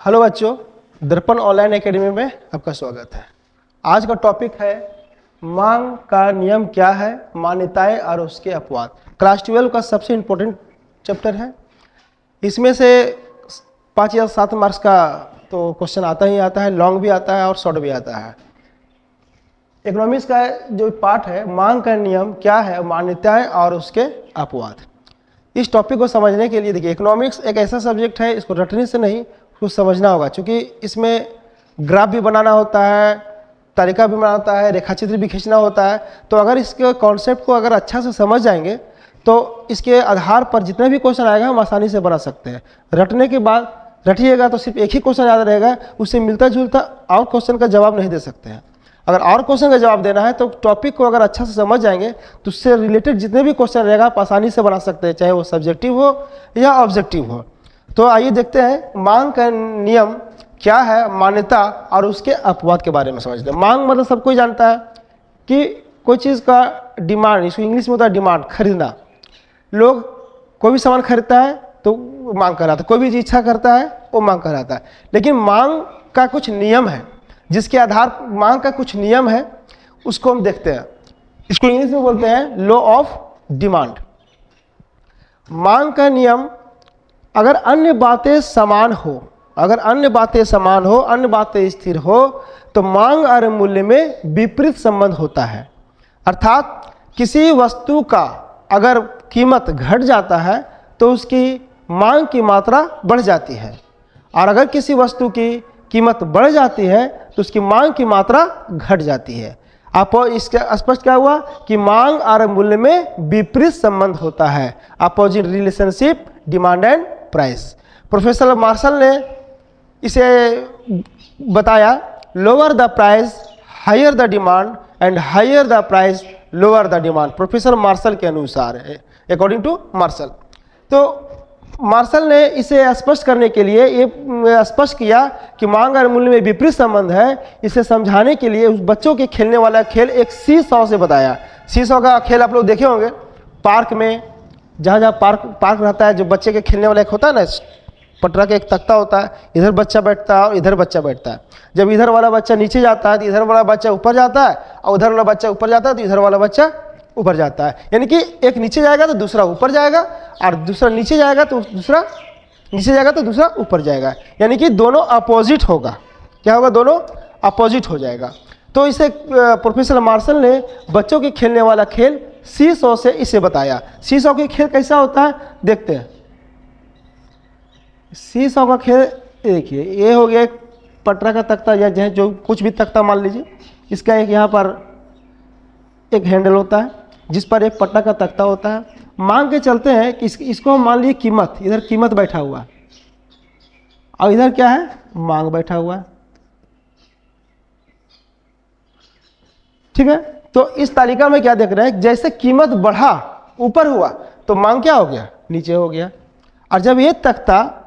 Hello बच्चों, दर्पण online academy में आपका स्वागत है। आज का टॉपिक है मांग का नियम क्या है, मान्यताएं और उसके अपवाद। क्लास 12 का सबसे इम्पोर्टेंट चैप्टर है। इसमें से 5 या 7 मार्क्स का तो क्वेश्चन आता ही आता है, लॉन्ग भी आता है और शॉर्ट भी आता है। इकोनॉमिक्स का जो पार्ट है, मांग का नियम क्या है, मान्यताएं और उसके अपवाद। इस टॉपिक को समझने के लिए देखिए, इकोनॉमिक्स एक ऐसा सब्जेक्ट है, इसको रटने से नहीं, कुछ समझना होगा, क्योंकि इसमें ग्राफ भी बनाना होता है, तालिका भी बनाना होता है, रेखाचित्र भी खींचना होता है। तो अगर इसके कॉन्सेप्ट को अगर अच्छा से समझ जाएंगे तो इसके आधार पर जितने भी क्वेश्चन आएगा हम आसानी से बना सकते हैं। रटने के बाद रटिएगा तो सिर्फ एक ही क्वेश्चन याद रहेगा, उससे मिलता जुलता और क्वेश्चन का जवाब नहीं दे सकते हैं। अगर और क्वेश्चन का जवाब देना है तो टॉपिक को अगर अच्छा से समझ जाएंगे तो उससे रिलेटेड जितने भी क्वेश्चन रहेगा आप आसानी से बना सकते हैं, चाहे वो सब्जेक्टिव हो या ऑब्जेक्टिव हो। तो आइए देखते हैं मांग का नियम क्या है, मान्यता और उसके अपवाद के बारे में समझते हैं। मांग मतलब सब कोई जानता है कि कोई चीज़ का डिमांड, इसको इंग्लिश में होता है डिमांड, खरीदना। लोग कोई भी सामान खरीदता है तो मांग कराता है, कोई भी इच्छा करता है वो मांग कराता है। लेकिन मांग का कुछ नियम है, जिसके आधार मांग का कुछ नियम है, उसको हम देखते हैं। इसको इंग्लिश में बोलते हैं लॉ ऑफ डिमांड। मांग का नियम, अगर अन्य बातें समान हो, अन्य बातें स्थिर हो तो मांग और मूल्य में विपरीत संबंध होता है। अर्थात किसी वस्तु का अगर कीमत घट जाता है तो उसकी मांग की मात्रा बढ़ जाती है, और अगर किसी वस्तु की कीमत बढ़ जाती है तो उसकी मांग की मात्रा घट जाती है। आप इसके स्पष्ट क्या हुआ कि मांग और मूल्य में विपरीत संबंध होता है, opposite relationship demand and price. Professor Marshall ने इसे बताया, lower the price higher the demand and higher the price lower the demand. Professor Marshall के अनुसार है, अकॉर्डिंग टू मार्शल। तो मार्शल ने इसे स्पष्ट करने के लिए ये स्पष्ट किया कि मांग और मूल्य में विपरीत संबंध है। इसे समझाने के लिए उस बच्चों के खेलने वाला खेल एक सी सॉ से बताया। सी सॉ का खेल आप लोग देखे होंगे पार्क में, जहाँ पार्क रहता है, जो बच्चे के खेलने वाला एक होता है ना, पटरा का एक तख्ता होता है, इधर बच्चा बैठता है और इधर बच्चा बैठता है। जब इधर वाला बच्चा नीचे जाता है तो इधर वाला बच्चा ऊपर जाता है, और उधर वाला बच्चा ऊपर जाता है तो इधर वाला बच्चा ऊपर जाता है। यानी कि एक नीचे जाएगा तो दूसरा ऊपर जाएगा, और दूसरा नीचे जाएगा तो दूसरा नीचे जाएगा तो दूसरा ऊपर जाएगा। यानी कि दोनों अपोजिट होगा। क्या होगा? दोनों अपोजिट हो जाएगा। तो इसे प्रोफेसर मार्शल ने बच्चों के खेलने वाला खेल सी सॉ से इसे बताया। सी सॉ का खेल कैसा होता है देखते हैं। सी सॉ का खेल देखिए, ये हो गया एक पटरा का तख्ता, या जो कुछ भी तख्ता मान लीजिए, इसका एक यहाँ पर एक हैंडल होता है जिस पर एक पटरा का तख्ता होता है। मान के चलते हैं कि इसको मान लीजिए कीमत, इधर कीमत बैठा हुआ है और इधर क्या है, मांग बैठा हुआ है। ठीक है, तो इस तालिका में क्या देख रहे हैं, जैसे कीमत बढ़ा ऊपर हुआ तो मांग क्या हो गया, नीचे हो गया। और जब ये तख्ता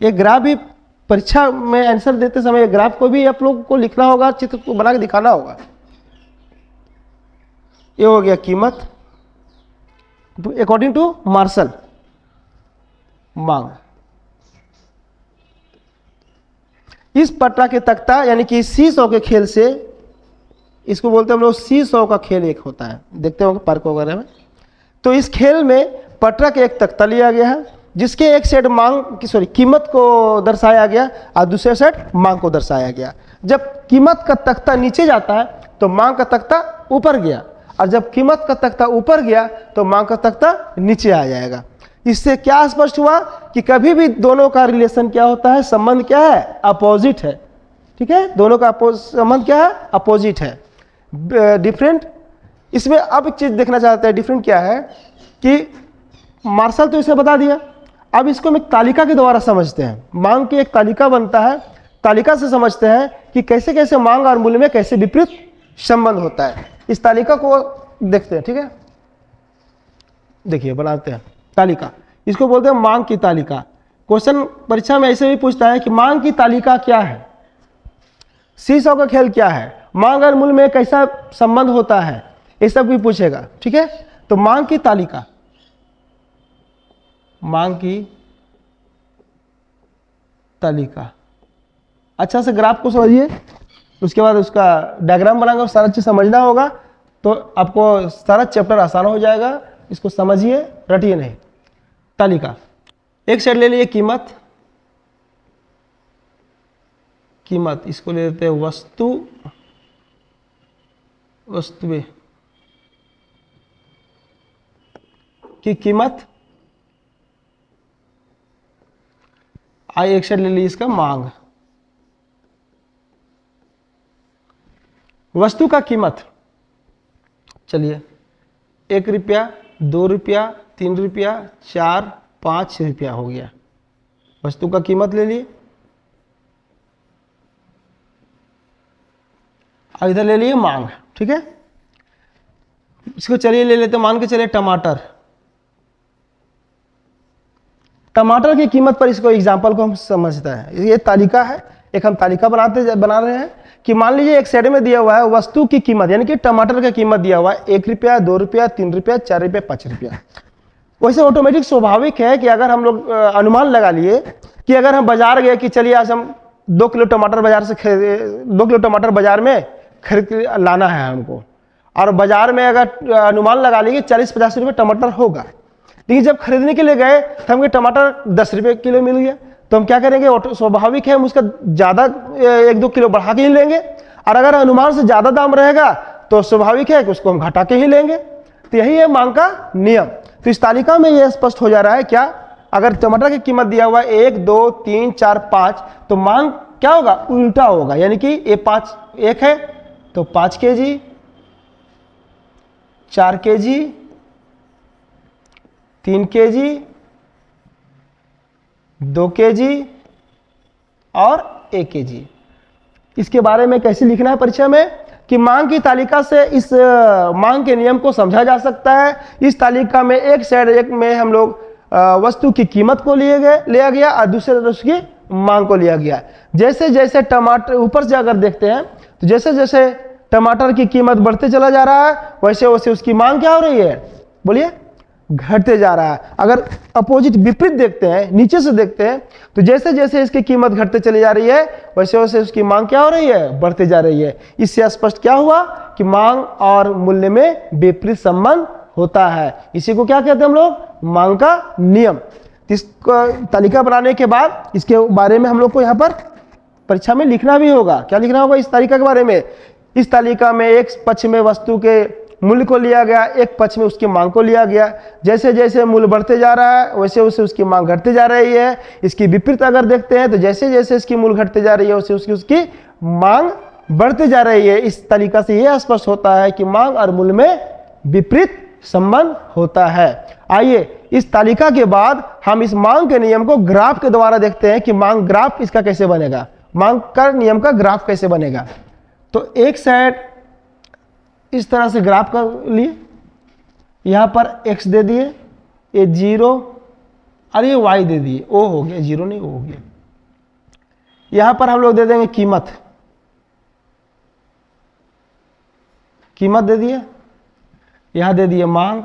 ये ग्राफ भी परीक्षा में आंसर देते समय ग्राफ को भी आप लोगों को लिखना होगा, चित्र को बना के दिखाना होगा। ये हो गया कीमत अकॉर्डिंग टू मार्शल, मांग। इस पटरा के तख्ता यानी कि सी सॉ के खेल से, इसको बोलते हैं हम लोग सी सॉ का खेल एक होता है, देखते होंगे पार्क वगैरह में। तो इस खेल में पटरा के एक तख्ता लिया गया है जिसके एक साइड कीमत को दर्शाया गया और दूसरे साइड मांग को दर्शाया गया। जब कीमत का तख्ता नीचे जाता है तो मांग का तख्ता ऊपर गया, और जब कीमत का तख्ता ऊपर गया तो मांग का तख्ता नीचे आ जाएगा। इससे क्या स्पष्ट हुआ कि कभी भी दोनों का रिलेशन क्या होता है, संबंध क्या है, अपोजिट है। ठीक है, दोनों का संबंध क्या है, अपोजिट है, डिफरेंट। इसमें अब एक चीज देखना चाहते हैं, डिफरेंट क्या है कि मार्शल तो इसे बता दिया, अब इसको हम एक तालिका के द्वारा समझते हैं। मांग की एक तालिका बनता है, तालिका से समझते हैं कि कैसे कैसे मांग और मूल्य में कैसे विपरीत संबंध होता है। इस तालिका को देखते हैं। ठीक है, देखिए बनाते हैं तालिका, इसको बोलते हैं मांग की तालिका। क्वेश्चन परीक्षा में ऐसे भी पूछता है कि मांग की तालिका क्या है, सी सॉ का खेल क्या है, मांग और मूल्य में कैसा संबंध होता है, ये सब भी पूछेगा। ठीक है, तो मांग की तालिका, मांग की तालिका। अच्छा से ग्राफ को समझिए, उसके बाद उसका डायग्राम बनाएंगे, सारा चीज समझना होगा तो आपको सारा चैप्टर आसान हो जाएगा। इसको समझिए, रटिए नहीं। तालिका, एक साइड ले लिए कीमत, कीमत इसको ले लेते हैं वस्तु, वस्तुएं की कीमत। आई एक साइड ले ली इसका मांग, वस्तु का कीमत। चलिए 1 रुपया, 2 रुपया, 3 रुपया, 4, 5 रुपया हो गया, वस्तु का कीमत ले लिए। और इधर ले लिए मांग, ठीक है। इसको चलिए ले लेते, मान के चलिए टमाटर, टमाटर की कीमत पर इसको एग्जाम्पल को हम समझता है। ये तालिका है, एक हम तालिका बना रहे हैं कि मान लीजिए एक साइड में दिया हुआ है वस्तु की कीमत, यानी कि टमाटर का कीमत दिया हुआ है 1 रुपया, 2 रुपया, 3 रुपया, 4 रुपया, 5 रुपया। वैसे ऑटोमेटिक स्वाभाविक है कि अगर हम लोग अनुमान लगा लिए कि अगर हम बाजार गए कि चलिए आज हम 2 किलो टमाटर बाजार से 2 किलो टमाटर बाजार में खरीद के लाना है हमको, और बाजार में अगर अनुमान लगा लिए कि 40-50 रुपये टमाटर होगा, लेकिन जब खरीदने के लिए गए तो हमें टमाटर 10 रुपये किलो मिल गया, तो हम क्या करेंगे, स्वाभाविक है हम उसका ज़्यादा 1-2 किलो बढ़ा के ही लेंगे। और अगर अनुमान से ज़्यादा दाम रहेगा तो स्वाभाविक है कि उसको हम घटा के ही लेंगे। तो यही है मांग का नियम। तो इस तालिका में यह स्पष्ट हो जा रहा है क्या, अगर टमाटर की कीमत दिया हुआ है 1, 2, 3, 4, 5, तो मांग क्या होगा, उल्टा होगा। यानी कि ये 5 1 है तो 5 केजी, 4 केजी, 3 केजी, 2 केजी और 1 केजी। इसके बारे में कैसे लिखना है परीक्षा में कि मांग की तालिका से इस मांग के नियम को समझा जा सकता है। इस तालिका में एक साइड एक में हम लोग वस्तु की कीमत को लिया गया और दूसरे तरफ उसकी मांग को लिया गया। जैसे जैसे टमाटर ऊपर से अगर देखते हैं तो जैसे जैसे टमाटर की कीमत बढ़ते चला जा रहा है वैसे वैसे उसकी मांग क्या हो रही है, बोलिए, घटते जा रहा है। अगर अपोजिट विपरीत देखते हैं, नीचे से देखते हैं, तो जैसे जैसे इसकी कीमत घटते चली जा रही है वैसे वैसे उसकी मांग क्या हो रही है, बढ़ते जा रही है। इससे स्पष्ट क्या हुआ कि मांग और मूल्य में विपरीत संबंध होता है। इसी को क्या कहते हैं हम लोग, मांग का नियम। इसको तालिका बनाने के बाद इसके बारे में हम लोग को यहाँ पर परीक्षा में लिखना भी होगा। क्या लिखना होगा इस तालिका के बारे में, इस तालिका में एक पक्ष में वस्तु के मूल्य को लिया गया, एक पक्ष में उसकी मांग को लिया गया। जैसे जैसे मूल्य बढ़ते जा रहा है वैसे वैसे उसकी मांग घटते जा रही है। इसकी विपरीत अगर देखते हैं तो जैसे जैसे इसकी मूल्य घटते जा रही है वैसे उसकी मांग बढ़ते जा रही है। इस तालिका से यह स्पष्ट होता है कि मांग और मूल्य में विपरीत संबंध होता है। आइए इस तालिका के बाद हम इस मांग के नियम को ग्राफ के द्वारा देखते हैं कि मांग ग्राफ इसका कैसे बनेगा, मांग का नियम का ग्राफ कैसे बनेगा। तो एक साइड इस तरह से ग्राफ कर लिए, यहां पर x दे दिए, ये 0 और ये y दे दिए, o हो गया, 0 नहीं o हो गया। यहां पर हम लोग दे देंगे कीमत, कीमत दे दिए, यहां दे दिए मांग,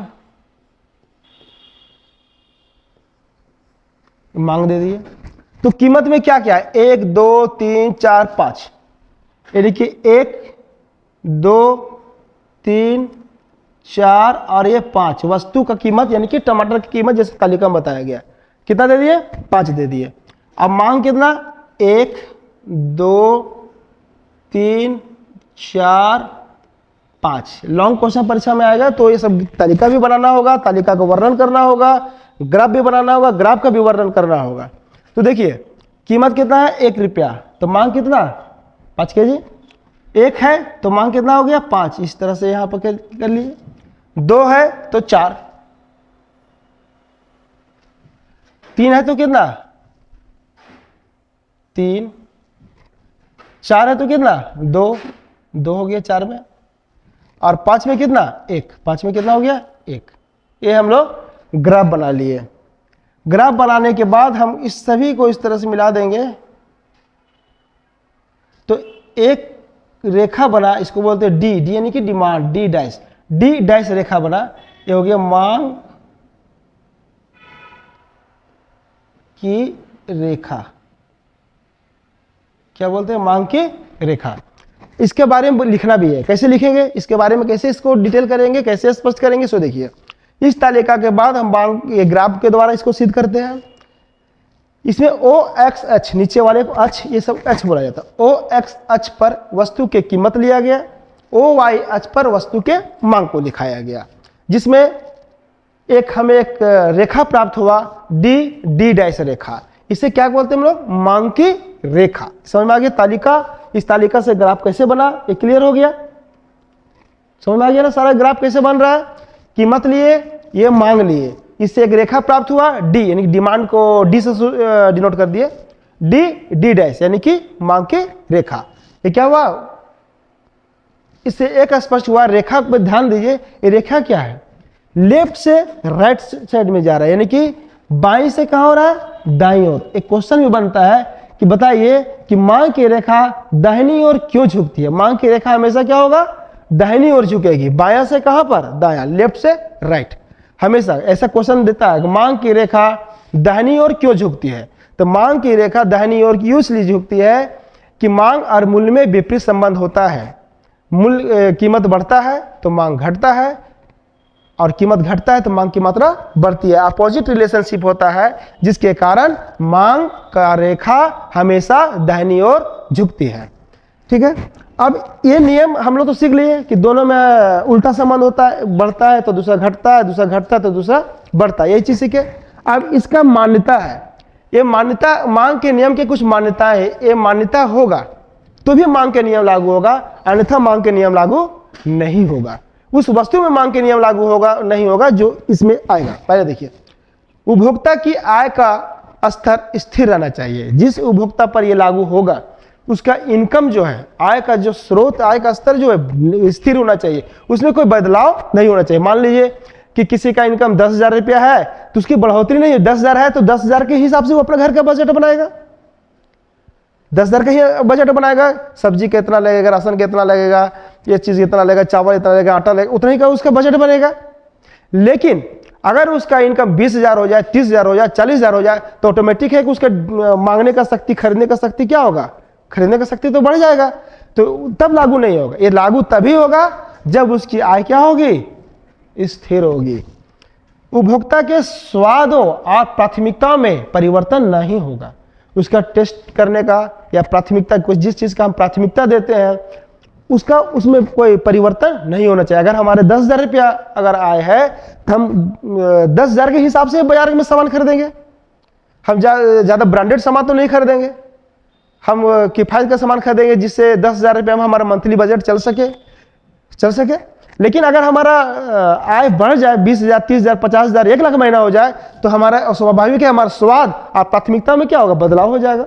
मांग दे दिए। तो कीमत में क्या क्या है, 1, 2, 3, 4, 5, यानी कि 1, 2, 3, 4 और ये 5 वस्तु का कीमत, यानी कि टमाटर की कीमत जैसे तालिका में बताया गया। कितना दे दिए, 5 दे दिए। अब मांग कितना, 1, 2, 3, 4, 5। लॉन्ग क्वेश्चन परीक्षा में आएगा तो ये सब तालिका भी बनाना होगा, तालिका का वर्णन करना होगा, ग्राफ भी बनाना होगा, ग्राफ का भी वर्णन करना होगा। तो देखिए कीमत कितना है, 1 रुपया, तो मांग कितना, 5 केजी। 1 है तो मांग कितना हो गया, 5। इस तरह से यहां पर कर लिए। 2 है तो 4, 3 है तो कितना, 3, 4 है तो कितना, 2, 2 हो गया 4 में, और 5 में कितना, 1, 5 में कितना हो गया, 1। ये हम लोग ग्राफ बना लिए। ग्राफ बनाने के बाद हम इस सभी को इस तरह से मिला देंगे तो एक रेखा बना, इसको बोलते हैं डी, डी यानी कि demand, D dash, D dash रेखा बना। ये हो गया मांग की रेखा, क्या बोलते हैं, मांग की रेखा। इसके बारे में लिखना भी है, कैसे लिखेंगे इसके बारे में, कैसे इसको डिटेल करेंगे, कैसे स्पष्ट करेंगे, सो देखिए। इस तालिका के बाद हम मांग ये ग्राफ के द्वारा इसको सिद्ध करते हैं। इसमें ओ एक्स अक्ष, नीचे वाले को अक्ष, ये सब अक्ष बोला जाता है। ओ एक्स अक्ष पर वस्तु की कीमत लिया गया, ओ वाई अक्ष पर वस्तु के मांग को दिखाया गया, जिसमें हमें एक रेखा प्राप्त हुआ, डी डी डैश रेखा। इसे क्या बोलते हैं हम लोग, मांग की रेखा। समझ में आ गया तालिका, इस तालिका से ग्राफ कैसे बना, ये क्लियर हो गया, समझ में आ गया ना सारा ग्राफ कैसे बन रहा है। कीमत लिए, ये मांग लिए, इससे एक रेखा प्राप्त हुआ, डी यानी डिमांड को डी से डिनोट कर दिए, डी डी डैश यानी कि मांग की रेखा। ये क्या हुआ, इससे एक स्पष्ट हुआ, रेखा पर ध्यान दीजिए, ये रेखा क्या है, लेफ्ट से राइट साइड में जा रहा है, यानी कि बाईं से कहां हो रहा है, दाईं ओर। एक क्वेश्चन भी बनता है कि बताइए कि मांग की रेखा दाहिनी ओर क्यों झुकती है। मांग की रेखा हमेशा क्या होगा, दाहिनी ओर झुकेगी, बायां से कहां पर, दायां, लेफ्ट से राइट। हमेशा ऐसा क्वेश्चन देता है कि मांग की रेखा दाहिनी ओर क्यों झुकती है। तो मांग की रेखा दाहिनी ओर क्यों इसलिए झुकती है कि मांग और मूल्य में विपरीत संबंध होता है। मूल्य कीमत बढ़ता है तो मांग घटता है, और कीमत घटता है तो मांग की मात्रा बढ़ती है। अपोजिट रिलेशनशिप होता है, जिसके कारण मांग का रेखा हमेशा दाहिनी ओर झुकती है। ठीक है, अब ये नियम हम लोग तो सीख लिए कि दोनों में उल्टा संबंध होता है, बढ़ता है तो दूसरा घटता है, दूसरा घटता है तो दूसरा बढ़ता है, यही चीज सीखे। अब इसका मान्यता है, ये मान्यता, मांग के नियम के कुछ मान्यता है, ये मान्यता होगा तो भी मांग के नियम लागू होगा, अन्यथा मांग के नियम लागू नहीं होगा। उस वस्तु में मांग के नियम लागू होगा नहीं होगा जो इसमें आएगा। पहले देखिए, उपभोक्ता की आय का स्तर स्थिर रहना चाहिए। जिस उपभोक्ता पर यह लागू होगा उसका इनकम जो है, आय का जो स्रोत, आय का स्तर जो है स्थिर होना चाहिए, उसमें कोई बदलाव नहीं होना चाहिए। मान लीजिए कि किसी का इनकम 10,000 रुपया है तो उसकी बढ़ोतरी नहीं है, 10,000 है तो 10,000 के हिसाब से वो अपना घर का बजट बनाएगा, 10,000 का ही बजट बनाएगा। सब्जी कितना लगेगा, राशन कितना लगेगा, ये चीज कितना लगेगा, चावल इतना लगेगा, आटा लगेगा, उतना ही का उसका बजट बनेगा। लेकिन अगर उसका इनकम 20,000 हो जाए, 30,000 हो जाए, 40,000 हो जाए तो ऑटोमेटिक है कि उसका मांगने का शक्ति, खरीदने का शक्ति क्या होगा, खरीदने का शक्ति तो बढ़ जाएगा, तो तब लागू नहीं होगा। ये लागू तभी होगा जब उसकी आय क्या होगी, स्थिर होगी। उपभोक्ता के स्वादों और प्राथमिकताओं में परिवर्तन नहीं होगा। उसका टेस्ट करने का या प्राथमिकता, कुछ जिस चीज का हम प्राथमिकता देते हैं उसका, उसमें कोई परिवर्तन नहीं होना चाहिए। अगर हमारे 10,000 रुपया अगर आय है तो हम 10,000 के हिसाब से बाजार में सामान खरीदेंगे। हम ज्यादा ब्रांडेड सामान तो नहीं खरीदेंगे, हम किफायत का सामान खरीदेंगे जिससे 10,000 रुपये में हमारा मंथली बजट चल सके। लेकिन अगर हमारा आय बढ़ जाए, 20,000, 30,000, 50,000, 1,00,000 महीना हो जाए तो हमारा स्वाभाविक है, हमारा स्वाद और प्राथमिकता में क्या होगा, बदलाव हो जाएगा।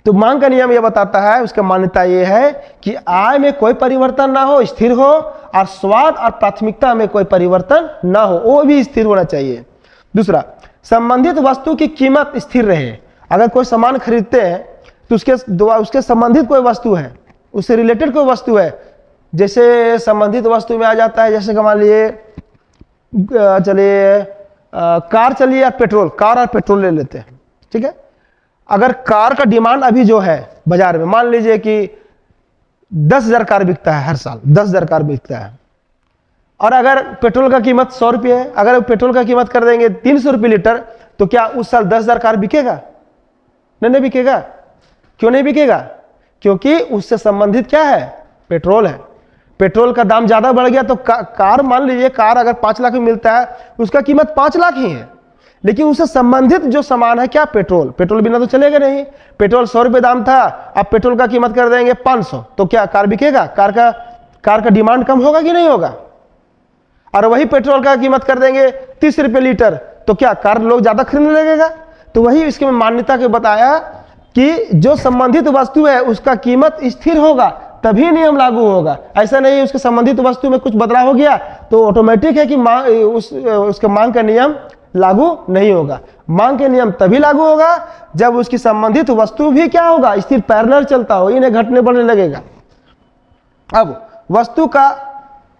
तो मांग का नियम यह बताता है, उसका मान्यता यह है कि आय में कोई परिवर्तन ना हो, स्थिर हो, और स्वाद और प्राथमिकता में कोई परिवर्तन ना हो, वो भी स्थिर होना चाहिए। दूसरा, संबंधित वस्तु की कीमत स्थिर रहे। अगर कोई सामान खरीदते हैं तो उसके संबंधित कोई वस्तु है, उससे रिलेटेड कोई वस्तु है, जैसे संबंधित वस्तु में आ जाता है, जैसे मान लिए चलिए कार चलिए या पेट्रोल, कार और पेट्रोल ले लेते हैं। ठीक है, अगर कार का डिमांड अभी जो है बाजार में, मान लीजिए कि 10,000 कार बिकता है हर साल, 10,000 कार बिकता है, और अगर पेट्रोल का कीमत 100 रुपये है, अगर पेट्रोल का कीमत कर देंगे 300 रुपये लीटर, तो क्या उस साल 10,000 कार बिकेगा? नहीं बिकेगा। क्यों नहीं बिकेगा? क्योंकि उससे संबंधित क्या है, पेट्रोल है। पेट्रोल का दाम ज्यादा बढ़ गया तो कार, मान लीजिए कार अगर 5 लाख में मिलता है, उसका कीमत 5 लाख ही है, लेकिन उससे संबंधित जो सामान है क्या, पेट्रोल। पेट्रोल बिना तो चलेगा नहीं। पेट्रोल 100 रुपये दाम था, अब पेट्रोल का कीमत कर देंगे 500, तो क्या कार बिकेगा? कार का डिमांड कम होगा कि नहीं होगा? और वही पेट्रोल का कीमत कर देंगे 30 रुपये लीटर, तो क्या कार लोग ज्यादा खरीदने लगेगा? तो वही इसके मान्यता के बताया कि जो संबंधित वस्तु है उसका कीमत स्थिर होगा तभी नियम लागू होगा। ऐसा नहीं उसके संबंधित वस्तु में कुछ बदलाव हो गया तो ऑटोमेटिक है कि उसका मांग का नियम लागू नहीं होगा। मांग के नियम तभी लागू होगा जब उसकी संबंधित वस्तु भी क्या होगा, स्थिर, पैरेलल चलता हो, इन्हें घटने बढ़ने लगेगा। अब वस्तु का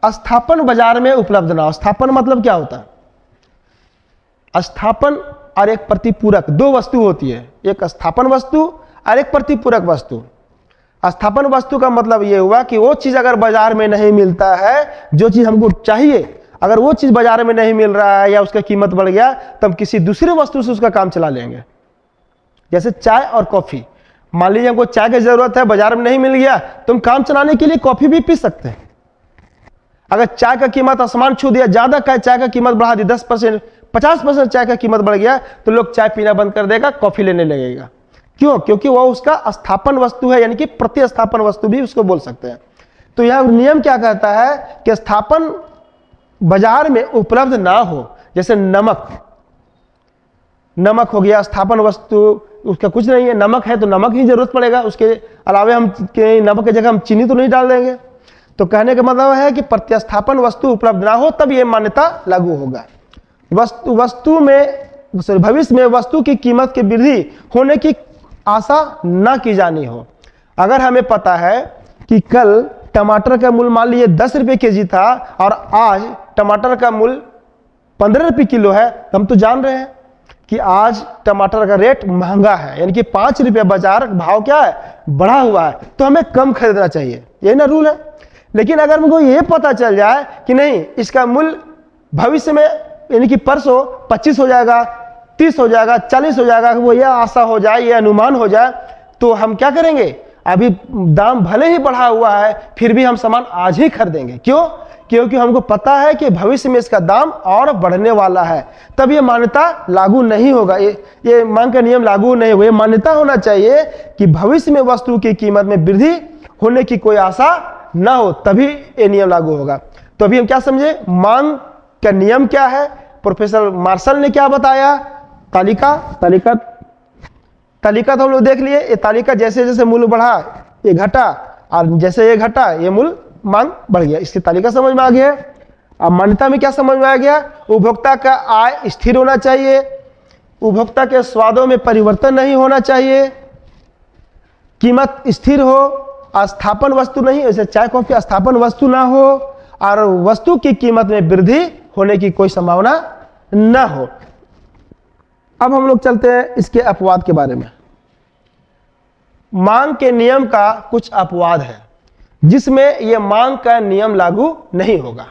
स्थापन बाजार में उपलब्ध ना हो। स्थापन मतलब क्या होता है? स्थापन और एक प्रतिपूरक, दो वस्तु होती है, एक स्थापन वस्तु और एक प्रतिपूरक वस्तु। स्थापन वस्तु का मतलब ये हुआ कि वो चीज अगर बाजार में नहीं मिलता है, जो चीज हमको चाहिए, अगर वो चीज बाजार में नहीं मिल रहा है या उसका कीमत बढ़ गया तो हम किसी दूसरी वस्तु से उसका काम चला लेंगे। जैसे चाय और कॉफी, मान लीजिए हमको चाय की जरूरत है, बाजार में नहीं मिल गया तो हम काम चलाने के लिए कॉफी भी पी सकते हैं। अगर चाय का कीमत आसमान छू दिया, ज्यादा चाय का कीमत बढ़ा दी, 10% 50% चाय का कीमत बढ़ गया तो लोग चाय पीना बंद कर देगा, कॉफी लेने लगेगा। क्यों? क्योंकि वो उसका स्थापन वस्तु है, यानी कि प्रतिस्थापन वस्तु भी उसको बोल सकते हैं। तो यह नियम क्या कहता है कि स्थापन बाजार में उपलब्ध ना हो, जैसे नमक हो गया स्थापन वस्तु, उसका कुछ नहीं है, नमक है तो नमक ही जरूरत पड़ेगा, उसके अलावे हम नमक की जगह हम चीनी तो नहीं डाल देंगे। तो कहने का मतलब है कि प्रतिस्थापन वस्तु उपलब्ध ना हो तब यह मान्यता लागू होगा। वस्तु में भविष्य में वस्तु की कीमत की वृद्धि होने की आशा न की जानी हो। अगर हमें पता है कि कल टमाटर का मूल्य मान लीजिए 10 रुपये केजी था और आज टमाटर का मूल्य 15 रुपये किलो है, तो हम तो जान रहे हैं कि आज टमाटर का रेट महंगा है, यानी कि 5 रुपये बाजार भाव क्या है, बढ़ा हुआ है, तो हमें कम खरीदना चाहिए, यही ना रूल है। लेकिन अगर हमको ये पता चल जाए कि नहीं, इसका मूल्य भविष्य में यानी कि परसों 25 हो जाएगा, 30 हो जाएगा, 40 हो जाएगा, वो यह आशा हो जाए, ये अनुमान हो जाए, तो हम क्या करेंगे, अभी दाम भले ही बढ़ा हुआ है फिर भी हम सामान आज ही खरीदेंगे। क्यों? क्योंकि हमको पता है कि भविष्य में इसका दाम और बढ़ने वाला है, तब ये मान्यता लागू नहीं होगा, ये मांग का नियम लागू नहीं होगा। ये मान्यता होना चाहिए कि भविष्य में वस्तु की कीमत में वृद्धि होने की कोई आशा ना हो, तभी ये नियम लागू होगा। तो अभी हम क्या समझे, मांग का नियम क्या है, प्रोफेसर मार्शल ने क्या बताया, तालिका तो हम लोग देख लिए। ये तालिका जैसे जैसे मूल्य बढ़ा ये घटा, और जैसे ये घटा ये मूल्य मांग बढ़ गया, इसकी तालिका समझ में आ गया। अब मान्यता में क्या समझ में आ गया, उपभोक्ता का आय स्थिर होना चाहिए, उपभोक्ता के स्वादों में परिवर्तन नहीं होना चाहिए, कीमत स्थिर हो, स्थापन वस्तु नहीं, जैसे चाय कॉफी स्थापन वस्तु ना हो, और वस्तु की कीमत में वृद्धि होने की कोई संभावना ना हो। अब हम लोग चलते हैं इसके अपवाद के बारे में। मांग के नियम का कुछ अपवाद है जिसमें यह मांग का नियम लागू नहीं होगा।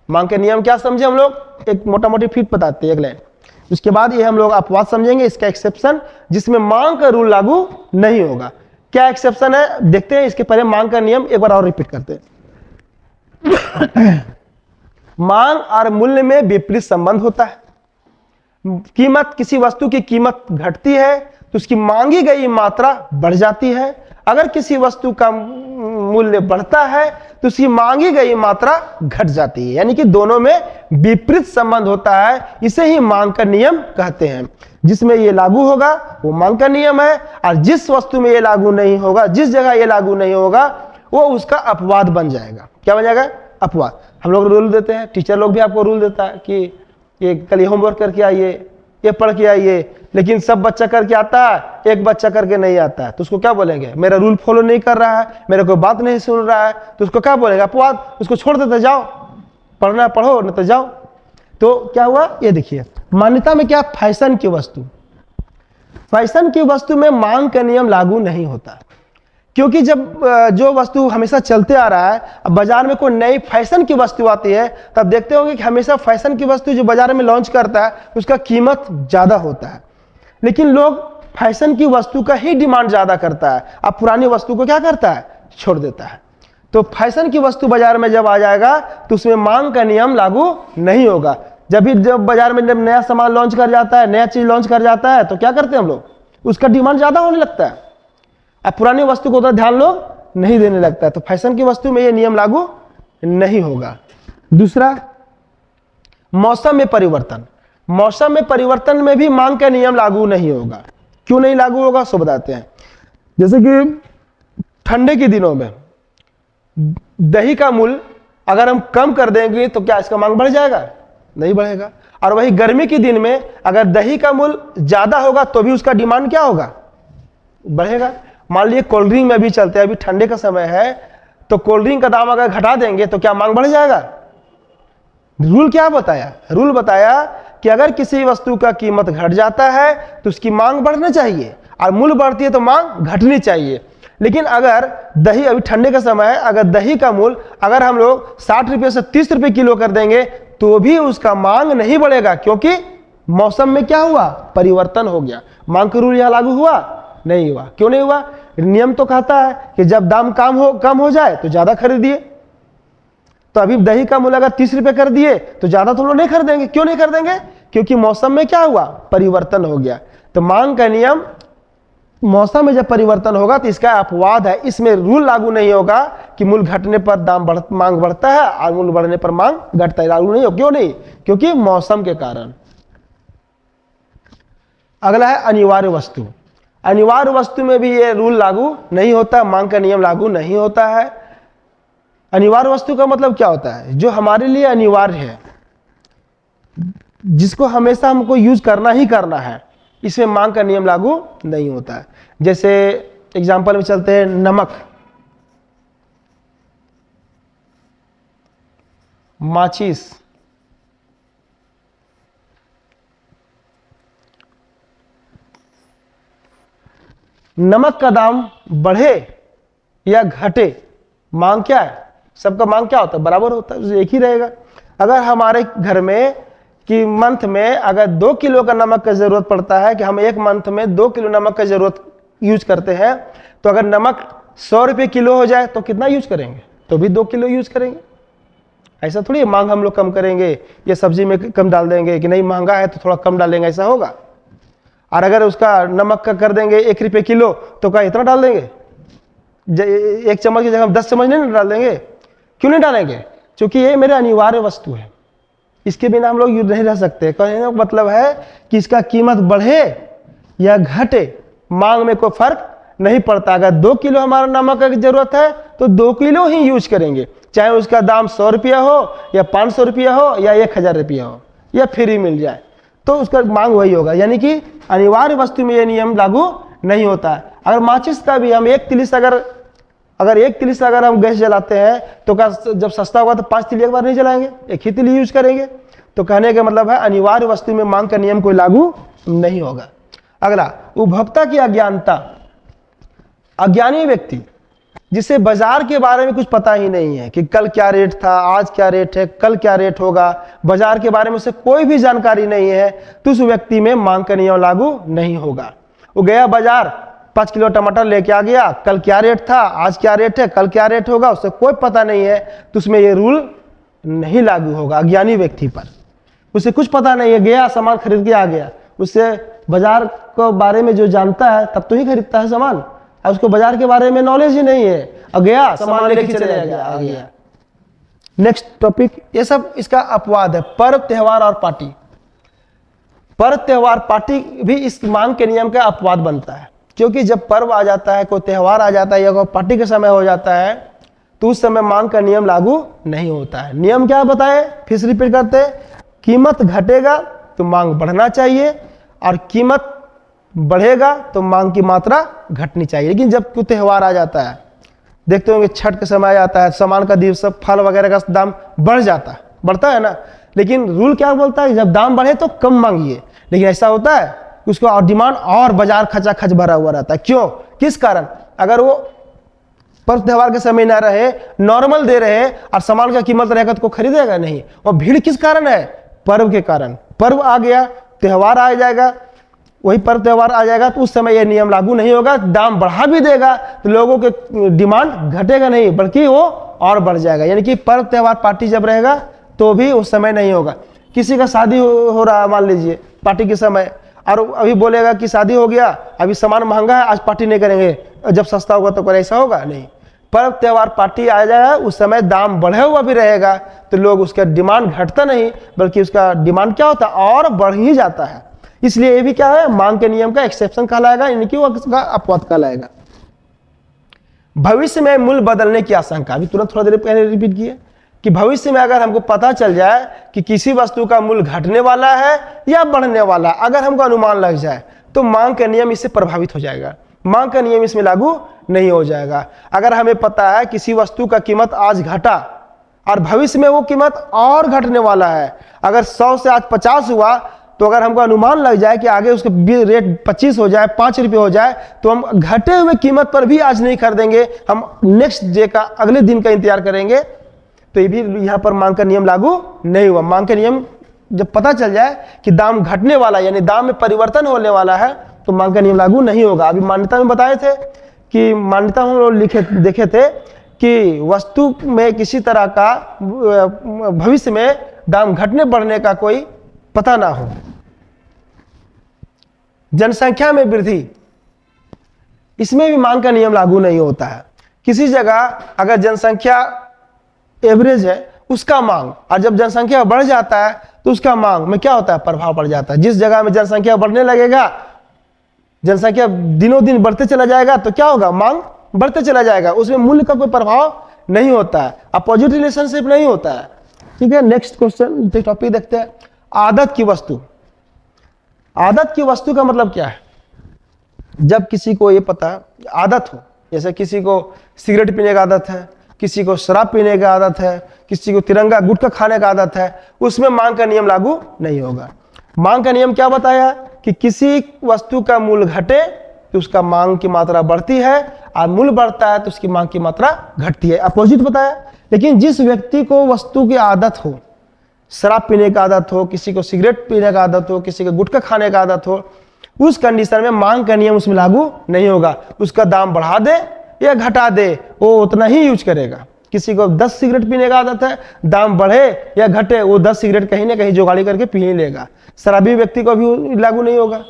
मांग के नियम क्या समझे हम लोग, एक मोटा मोटी फिट बताते हैं एक लाइन, उसके बाद ये हम लोग अपवाद समझेंगे, इसका एक्सेप्शन जिसमें मांग का रूल लागू नहीं होगा। क्या एक्सेप्शन है देखते हैं, इसके पहले मांग का नियम एक बार और रिपीट करते हैं। मांग और मूल्य में विपरीत संबंध होता है। कीमत, किसी वस्तु की कीमत घटती है तो उसकी मांगी गई मात्रा बढ़ जाती है, अगर किसी वस्तु का मूल्य बढ़ता है तो उसकी मांगी गई मात्रा घट जाती है, यानी कि दोनों में विपरीत संबंध होता है। इसे ही मांग का नियम कहते हैं। जिसमें ये लागू होगा वो मांग का नियम है, और जिस वस्तु में ये लागू नहीं होगा, जिस जगह ये लागू नहीं होगा, वो उसका अपवाद बन जाएगा। क्या बन जाएगा? अपवाद। हम लोग रूल देते हैं, टीचर लोग भी आपको रूल देता है कि ये कल ये होमवर्क करके आइए, ये पढ़ के आइए, लेकिन सब बच्चा करके आता है, एक बच्चा करके नहीं आता है, तो उसको क्या बोलेंगे, मेरा रूल फॉलो नहीं कर रहा है, मेरे को बात नहीं सुन रहा है, तो उसको क्या बोलेंगे, अपवाद। उसको छोड़ देते, जाओ पढ़ना पढ़ो नहीं तो जाओ। तो क्या हुआ, ये देखिए मान्यता में क्या, फैशन की वस्तु, फैशन की वस्तु में मांग का नियम लागू नहीं होता, क्योंकि जब जो वस्तु हमेशा चलते आ रहा है, अब बाजार में कोई नई फैशन की वस्तु आती है, तब देखते होंगे कि हमेशा फैशन की वस्तु जो बाजार में लॉन्च करता है उसका कीमत ज्यादा होता है, लेकिन लोग फैशन की वस्तु का ही डिमांड ज्यादा करता है, अब पुरानी वस्तु को क्या करता है, छोड़ देता है। तो फैशन की वस्तु बाजार में जब आ जाएगा तो उसमें मांग का नियम लागू नहीं होगा। जब बाजार में जब नया सामान लॉन्च कर जाता है, नया चीज लॉन्च कर जाता है, तो क्या करते हैं हम लोग, उसका डिमांड ज्यादा होने लगता है, अब पुरानी वस्तु को उतना ध्यान लोग नहीं देने लगता है। तो फैशन की वस्तु में यह नियम लागू नहीं होगा। दूसरा, मौसम में परिवर्तन, मौसम में परिवर्तन में भी मांग का नियम लागू नहीं होगा। क्यों नहीं लागू होगा सो बताते हैं। जैसे कि ठंडे के दिनों में दही का मूल्य अगर हम कम कर देंगे तो क्या इसका मांग बढ़ जाएगा, नहीं बढ़ेगा। और वही गर्मी के दिन में अगर दही का मूल्य ज्यादा होगा तो भी उसका डिमांड क्या होगा, बढ़ेगा। मान लीजिए कोल्ड ड्रिंक में भी चलते हैं, अभी ठंडे का समय है, तो कोल्ड ड्रिंक का दाम अगर घटा देंगे तो क्या मांग बढ़ जाएगा। रूल क्या बताया, रूल बताया कि अगर किसी वस्तु का कीमत घट जाता है तो उसकी मांग बढ़ना चाहिए, और मूल्य बढ़ती है तो मांग घटनी चाहिए। लेकिन अगर दही, अभी ठंडे का समय है, अगर दही का मूल्य अगर हम लोग 60 रुपये से 30 रुपये किलो कर देंगे तो भी उसका मांग नहीं बढ़ेगा, क्योंकि मौसम में क्या हुआ, परिवर्तन हो गया। मांग का रूल यहां लागू हुआ नहीं हुआ। क्यों नहीं हुआ? नियम तो कहता है कि जब दाम कम हो जाए तो ज्यादा खरीदिए। तो अभी दही का मूल्य अगर 30 रुपये कर दिए तो ज्यादा तो हम लोग नहीं खरीदेंगे। क्यों नहीं खरीदेंगे? क्योंकि मौसम में क्या हुआ, परिवर्तन हो गया। तो मांग का नियम, मौसम में जब परिवर्तन होगा तो इसका अपवाद है, इसमें रूल लागू नहीं होगा कि मूल्य घटने पर मांग बढ़ता है और मूल्य बढ़ने पर मांग घटता है, लागू नहीं हो। क्यों नहीं? क्योंकि मौसम के कारण। अगला है अनिवार्य वस्तु। अनिवार्य वस्तु में भी ये रूल लागू नहीं होता, मांग का नियम लागू नहीं होता है। अनिवार्य वस्तु का मतलब क्या होता है? जो हमारे लिए अनिवार्य है, जिसको हमेशा हमको यूज करना ही करना है, इसमें मांग का नियम लागू नहीं होता है। जैसे एग्जांपल में चलते हैं, नमक, माचिस, नमक का दाम बढ़े या घटे, मांग क्या है? सबका मांग क्या होता है? बराबर होता है, एक ही रहेगा। अगर हमारे घर में कि मंथ में अगर 2 किलो का नमक का जरूरत पड़ता है, कि हम एक मंथ में 2 किलो नमक का जरूरत यूज करते हैं, तो अगर नमक 100 रुपये किलो हो जाए तो कितना यूज करेंगे? तो भी 2 किलो यूज करेंगे। ऐसा थोड़ी मांग हम लोग कम करेंगे या सब्जी में कम डाल देंगे कि नहीं महंगा है तो थोड़ा कम डालेंगे, ऐसा होगा? और अगर उसका नमक का कर देंगे 1 रुपये किलो तो क्या इतना डाल देंगे? 1 चम्मच की जगह हम 10 चम्मच नहीं डाल देंगे? क्यों नहीं डालेंगे? क्योंकि ये मेरे अनिवार्य वस्तु है, इसके बिना हम लोग नहीं रह सकते। कहने का मतलब है कि इसका कीमत बढ़े या घटे, मांग में कोई फर्क नहीं पड़ता। अगर 2 किलो हमारा नमक की जरूरत है तो 2 किलो ही यूज करेंगे, चाहे उसका दाम 100 रुपया हो या 500 रुपया हो या 1000 रुपया हो या फ्री मिल जाए, तो उसका मांग वही होगा। यानी कि अनिवार्य वस्तु में यह नियम लागू नहीं होता है। अगर माचिस का भी हम 1 तिली से अगर हम गैस जलाते हैं तो जब सस्ता होगा तो 5 तिली एक बार नहीं जलाएंगे, 1 ही तिली यूज करेंगे। तो कहने का मतलब है अनिवार्य वस्तु में मांग का नियम कोई लागू नहीं होगा। अगला, उपभोक्ता की अज्ञानता। अज्ञानी व्यक्ति जिसे बाजार के बारे में कुछ पता ही नहीं है कि कल क्या रेट था, आज क्या रेट है, कल क्या रेट होगा, बाजार के बारे में उसे कोई भी जानकारी नहीं है, तो उस व्यक्ति में मांग का नियम लागू नहीं होगा। वो गया बाजार, 5 किलो टमाटर लेके आ गया, कल क्या रेट था, आज क्या रेट है, कल क्या रेट होगा, उसे कोई पता नहीं है, तो उसमें ये रूल नहीं लागू होगा। अज्ञानी व्यक्ति पर उसे कुछ पता नहीं है, गया सामान खरीद के आ गया, उससे बाजार के बारे में जो जानता है तब तो ही खरीदता है सामान, और उसको बाजार के बारे में नॉलेज ही नहीं है, और गया सामान लेके चले आ गया। नेक्स्ट टॉपिक, ये सब इसका अपवाद है। पर्व, त्योहार और पार्टी। पर्व, त्योहार, पार्टी भी इस मांग के नियम का अपवाद बनता है, क्योंकि जब पर्व आ जाता है, कोई त्योहार आ जाता है या कोई पार्टी का समय हो जाता है, तो उस समय मांग का नियम लागू नहीं होता है। नियम क्या बताए, फिर से रिपीट करते हैं, कीमत घटेगा तो मांग बढ़ना चाहिए, और कीमत बढ़ेगा तो मांग की मात्रा घटनी चाहिए। लेकिन जब कोई त्यौहार आ जाता है, देखते होंगे छठ का समय आता है, सामान का दिवस, फल वगैरह का दाम बढ़ता है ना, लेकिन रूल क्या बोलता है, जब दाम बढ़े तो कम मांगिए। लेकिन ऐसा होता है उसको और डिमांड और बाजार खचाखच भरा हुआ रहता है। क्यों, किस कारण? अगर वो पर्व त्योहार के समय ना रहे, नॉर्मल दे रहे और सामान का कीमत रहेगा तो कोई खरीदेगा नहीं। और भीड़ किस कारण है? पर्व के कारण। पर्व आ गया, त्योहार आ जाएगा, वही पर्व त्योहार आ जाएगा तो उस समय यह नियम लागू नहीं होगा। दाम बढ़ा भी देगा तो लोगों के डिमांड घटेगा नहीं, बल्कि वो और बढ़ जाएगा। यानी कि पर्व त्योहार पार्टी जब रहेगा तो भी उस समय नहीं होगा। किसी का शादी हो रहा है, मान लीजिए पार्टी के समय, और अभी बोलेगा कि शादी हो गया, अभी सामान महंगा है, आज पार्टी नहीं करेंगे, जब सस्ता होगा तो ऐसा होगा नहीं। पर्व त्योहार पार्टी आ जाएगा, उस समय दाम बढ़े हुआ भी रहेगा तो लोग उसका डिमांड घटता नहीं, बल्कि उसका डिमांड क्या होता है, और बढ़ ही जाता है। इसलिए ये भी क्या है, मांग के नियम का एक्सेप्शन कहलाएगा, यानी कि वो उसका अपवाद कहलाएगा। भविष्य में मूल्य बदलने की आशंका, अभी तुरंत थोड़ा देर पहले रिपीट किए कि भविष्य में अगर हमको पता चल जाए कि किसी वस्तु का मूल्य घटने वाला है या बढ़ने वाला, अगर हमको अनुमान लग जाए तो मांग का नियम इससे प्रभावित हो जाएगा, मांग का नियम इसमें लागू नहीं हो जाएगा। अगर हमें पता है किसी वस्तु का कीमत आज घटा और भविष्य में वो कीमत और घटने वाला है। अगर 100 से आज 50 हुआ तो अगर हमको अनुमान लग जाए कि आगे उसका रेट 25 हो जाए, 5 रुपये हो जाए, तो हम घटे हुए कीमत पर भी आज नहीं खरीदेंगे, हम नेक्स्ट डे का, अगले दिन का इंतजार करेंगे। तो ये भी यहाँ पर मांग का नियम लागू नहीं हुआ। मांग का नियम जब पता चल जाए कि दाम घटने वाला यानी दाम में परिवर्तन होने वाला है तो मांग का नियम लागू नहीं होगा। अभी मान्यता में बताए थे कि मान्यता हम लोग देखे थे कि वस्तु में किसी तरह का भविष्य में दाम घटने बढ़ने का कोई पता ना हो। जनसंख्या में वृद्धि, इसमें भी मांग का नियम लागू नहीं होता है। किसी जगह अगर जनसंख्या एवरेज है उसका मांग, और जब जनसंख्या बढ़ जाता है तो उसका मांग में क्या होता है, प्रभाव पड़ जाता है। जिस जगह में जनसंख्या बढ़ने लगेगा, जनसंख्या दिनों दिन बढ़ते चला जाएगा तो क्या होगा, मांग बढ़ते चला जाएगा, उसमें मूल्य का कोई प्रभाव नहीं होता है, अपोजिट रिलेशनशिप नहीं होता है। ठीक है, नेक्स्ट क्वेश्चन टॉपिक देखते हैं, आदत की वस्तु। आदत की वस्तु का मतलब क्या है? जब किसी को ये पता आदत हो, जैसे किसी को सिगरेट पीने का आदत है, किसी को शराब पीने का आदत है, किसी को तिरंगा गुटखा खाने का आदत है, उसमें मांग का नियम लागू नहीं होगा। मांग का नियम क्या बताया कि किसी वस्तु का मूल्य घटे तो उसका मांग की मात्रा बढ़ती है, और मूल्य बढ़ता है तो उसकी मांग की मात्रा घटती है, अपोजिट बताया। लेकिन जिस व्यक्ति को वस्तु की आदत हो, शराब पीने का आदत हो, किसी को सिगरेट पीने का आदत हो, किसी को गुटखा खाने का आदत हो, उस कंडीशन में मांग का नियम उसमें लागू नहीं होगा। उसका दाम बढ़ा दे या घटा दे, वो उतना ही यूज करेगा। किसी को 10 सिगरेट पीने का आदत है, दाम बढ़े या घटे, वो 10 सिगरेट कहीं ना कहीं जुगाड़ी करके पी ही लेगा। शराबी व्यक्ति को भी लागू नहीं होगा,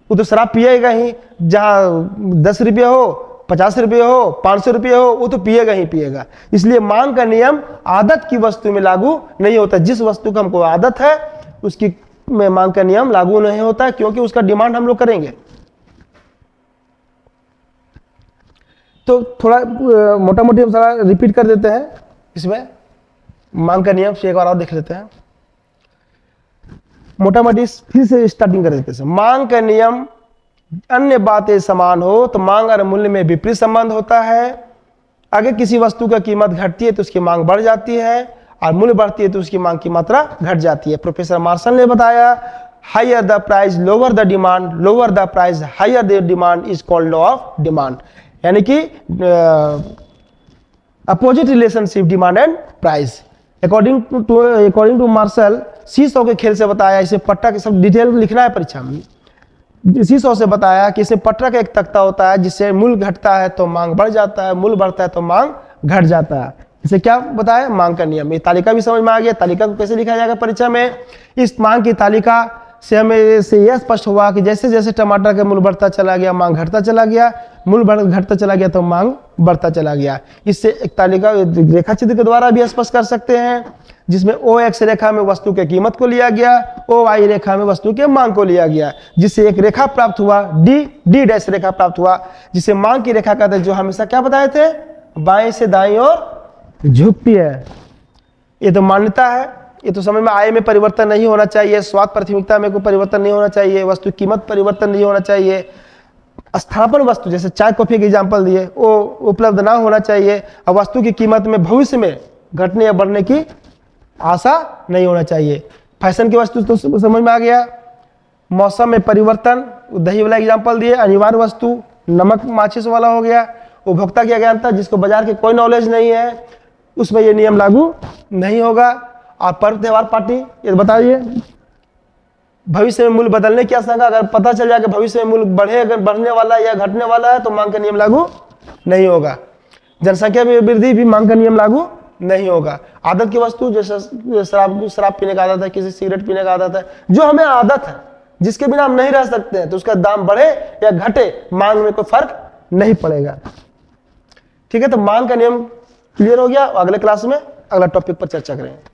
वो तो शराब पिएगा ही, जहां 10 रुपये हो, 50 रुपये हो, 500 रुपये हो, वो तो पिएगा ही पिएगा। इसलिए मांग का नियम आदत की वस्तु में लागू नहीं होता। जिस वस्तु का हमको आदत है उसकी में मांग का नियम लागू नहीं होता, क्योंकि उसका डिमांड हम लोग करेंगे। तो थोड़ा मोटा मोटी हम सारा रिपीट कर देते हैं, इसमें मांग का नियम से एक बार और देख लेते हैं। मोटा मोटी फिर से स्टार्टिंग कर देते हैं। मांग का नियम, अन्य बातें समान हो तो मांग और मूल्य में विपरीत संबंध होता है। अगर किसी वस्तु का कीमत घटती है तो उसकी मांग बढ़ जाती है, और मूल्य बढ़ती है तो उसकी मांग की मात्रा घट जाती है। प्रोफेसर मार्शल ने बताया, higher the price lower the demand, lower the price higher the demand is called law of demand. यानी कि opposite relationship demand and price. According to Marshall, seesaw के खेल से बताया, इसे पट्टा के सब डिटेल लिखना है परीक्षा में। सीसॉ से बताया कि इसमें पट्टा का एक तख्ता होता है, जिससे मूल्य घटता है तो मांग बढ़ जाता है, मूल्य बढ़ता है तो मांग घट जाता है। इसे क्या बताया, मांग का नियम। ये तालिका भी समझ में आ गया, तालिका को कैसे लिखा जाएगा परीक्षा में। इस मांग की तालिका से हमें से यह स्पष्ट हुआ कि जैसे जैसे टमाटर का मूल्य बढ़ता चला गया मांग घटता चला गया, मूल्य घटता चला गया तो मांग बढ़ता चला गया। इससे एक तालिका रेखा चित्र के द्वारा भी स्पष्ट कर सकते हैं, जिसमें ओ एक्स रेखा में वस्तु के कीमत को लिया गया, ओ वाई रेखा में वस्तु के मांग को लिया गया, जिससे एक रेखा प्राप्त हुआ, डी डैश रेखा प्राप्त हुआ, जिसे मांग की रेखा कहते हैं, जो हमेशा क्या बताए थे, बाएं से दाएं और झुकती है। ये तो मान्यता है, ये तो समझ में आय में परिवर्तन नहीं होना चाहिए, स्वाद प्राथमिकता में कोई परिवर्तन नहीं होना चाहिए, वस्तु कीमत परिवर्तन नहीं होना चाहिए, स्थापन वस्तु जैसे चाय कॉफी के एग्जाम्पल दिए वो उपलब्ध ना होना चाहिए, और वस्तु की कीमत में भविष्य में घटने या बढ़ने की आशा नहीं होना चाहिए। फैशन की वस्तु तो समझ में आ गया। मौसम में परिवर्तन, दही वाला एग्जाम्पल दिए। अनिवार्य वस्तु नमक माचिस वाला हो गया। उपभोक्ता की अज्ञानता, जिसको बाजार की कोई नॉलेज नहीं है, उसमें ये नियम लागू नहीं होगा। और पर्व त्योहार पार्टी, ये बताइए भविष्य में मूल्य बदलने की आशंका, अगर पता चल जाए कि भविष्य में मूल्य बढ़े, अगर बढ़ने वाला है या घटने वाला है तो मांग का नियम लागू नहीं होगा। जनसंख्या में वृद्धि भी मांग का नियम लागू नहीं होगा। आदत की वस्तु, जैसे शराब पीने का आदत है, किसी सिगरेट पीने का आदत है, जो हमें आदत है जिसके बिना हम नहीं रह सकते हैं, तो उसका दाम बढ़े या घटे मांग में कोई फर्क नहीं पड़ेगा। ठीक है, तो मांग का नियम क्लियर हो गया। अगले क्लास में अगला टॉपिक पर चर्चा करेंगे।